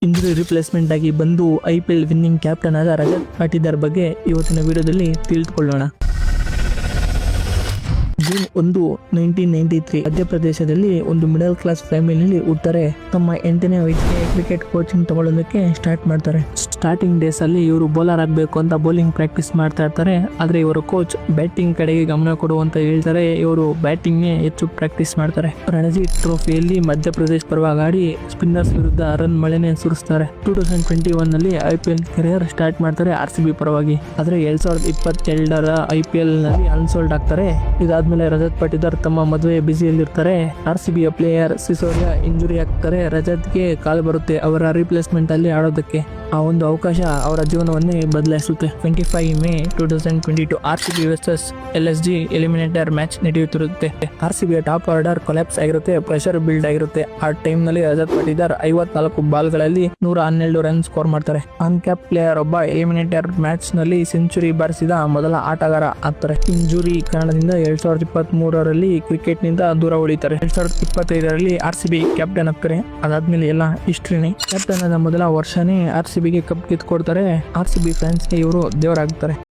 Injury replacement ಆಗಿ ಬಂದು IPL winning captain ಆದ ರಜತ್ ಪಾಟಿದಾರ್ ಬಗ್ಗೆ ಇವತ್ತಿನ ವಿಡಿಯೋದಲ್ಲಿ ತಿಳಿದುಕೊಳ್ಳೋಣ. ಜೂನ್ 1, 1993 ಮಧ್ಯಪ್ರದೇಶದಲ್ಲಿ ಒಂದು ಮಿಡಲ್ ಕ್ಲಾಸ್ ಫ್ಯಾಮಿಲಿಯಲ್ಲಿ ಹುಟ್ಟರೆ ತಮ್ಮ 8ನೇ ವಯಸ್ಸಿಗೆ ಕ್ರಿಕೆಟ್ ಕೋಚಿಂಗ್ ತಗೊಳ್ಳೋದಕ್ಕೆ ಸ್ಟಾರ್ಟ್ ಮಾಡ್ತಾರೆ. ಸ್ಟಾರ್ಟಿಂಗ್ ಡೇಸ್ ಅಲ್ಲಿ ಇವರು ಬೌಲರ್ ಆಗಬೇಕು ಅಂತ ಬೌಲಿಂಗ್ ಪ್ರಾಕ್ಟೀಸ್ ಮಾಡ್ತಾ ಇರ್ತಾರೆ. ಆದ್ರೆ ಇವರ ಕೋಚ್ ಬ್ಯಾಟಿಂಗ್ ಕಡೆಗೆ ಗಮನ ಕೊಡು ಅಂತ ಹೇಳ್ತಾರೆ. ಇವರು ಬ್ಯಾಟಿಂಗ್ ಹೆಚ್ಚು ಪ್ರಾಕ್ಟೀಸ್ ಮಾಡ್ತಾರೆ. ರಣಜಿ ಟ್ರೋಫಿಯಲ್ಲಿ ಮಧ್ಯಪ್ರದೇಶ ಪರವಾಗಿ ಆಡಿ ಸ್ಪಿನ್ನರ್ಸ್ ವಿರುದ್ಧ ರನ್ ಮಳೆನೆ ಸುರಿಸ್ತಾರೆ. 2021 ನಲ್ಲಿ IPL ಕೆರಿಯರ್ ಸ್ಟಾರ್ಟ್ ಮಾಡ್ತಾರೆ RCB ಪರವಾಗಿ. ಆದ್ರೆ 2022ರ IPL ನಲ್ಲಿ ಅನ್ಸೋಲ್ಡ್ ಆಗ್ತಾರೆ. ಇದಾದ್ಮೇಲೆ ರಜತ್ ಪಾಟಿದಾರ್ ತಮ್ಮ ಮದುವೆ ಬ್ಯುಸಿಯಲ್ಲಿರ್ತಾರೆ. RCBಯ ಪ್ಲೇಯರ್ ಸಿಸೋಡಿಯಾ ಇಂಜುರಿ ಆಗ್ತಾರೆ. ರಜತ್ಗೆ ಕಾಲ್ ಬರುತ್ತೆ ಅವರ ರಿಪ್ಲೇಸ್ಮೆಂಟ್ ಅಲ್ಲಿ ಆಡೋದಕ್ಕೆ. ಆ ಒಂದು ಅವಕಾಶ ಅವರ ಜೀವನವನ್ನೇ ಬದಲಾಯಿಸುತ್ತೆ. 25 May 2022 RCB versus LSG eliminator match ನಡೆಯುತ್ತಿರುತ್ತೆ. RCBಯ ಟಾಪ್ ಆರ್ಡರ್ ಕೊಲ್ಯಾಪ್ಸ್ ಆಗಿರುತ್ತೆ. ಪ್ರೆಷರ್ ಬಿಲ್ಡ್ ಆಗಿರುತ್ತೆ. ಆ ಟೈಮ್ ನಲ್ಲಿ ರಜತ್ ಪಾಟಿದಾರ್ 54 ಬಾಲ್ಗಳಲ್ಲಿ 112 ರನ್ ಸ್ಕೋರ್ ಮಾಡ್ತಾರೆ. ಅನ್ಕ್ಯಾಪ್ ಪ್ಲೇಯರ್ ಒಬ್ಬ ಎಲಿಮಿನೇಟರ್ ಮ್ಯಾಚ್ ನಲ್ಲಿ ಸೆಂಚುರಿ ಬಾರಿಸಿದ ಮೊದಲ ಆಟಗಾರ ಆಗ್ತಾರೆ. ಇಂಜುರಿ ಕಾರಣದಿಂದ 2023ರಲ್ಲಿ ಕ್ರಿಕೆಟ್ ನಿಂದ ದೂರ ಉಳಿತಾರೆ. 2025ರಲ್ಲಿ RCB ಕ್ಯಾಪ್ಟನ್ ಆಗ್ತಾರೆ. ಅದಾದ್ಮೇಲೆ ಎಲ್ಲ ಹಿಸ್ಟ್ರಿನೇ. ಕ್ಯಾಪ್ಟನ್ ಆದ ಮೊದಲ ವರ್ಷನೇ RCBಗೆ ಕಪ್ ಕಿತ್ಕೊಡ್ತಾರೆ. RCB ಫ್ಯಾನ್ಸ್ಗೆ ಇವರು ದೇವರಾಗ್ತಾರೆ.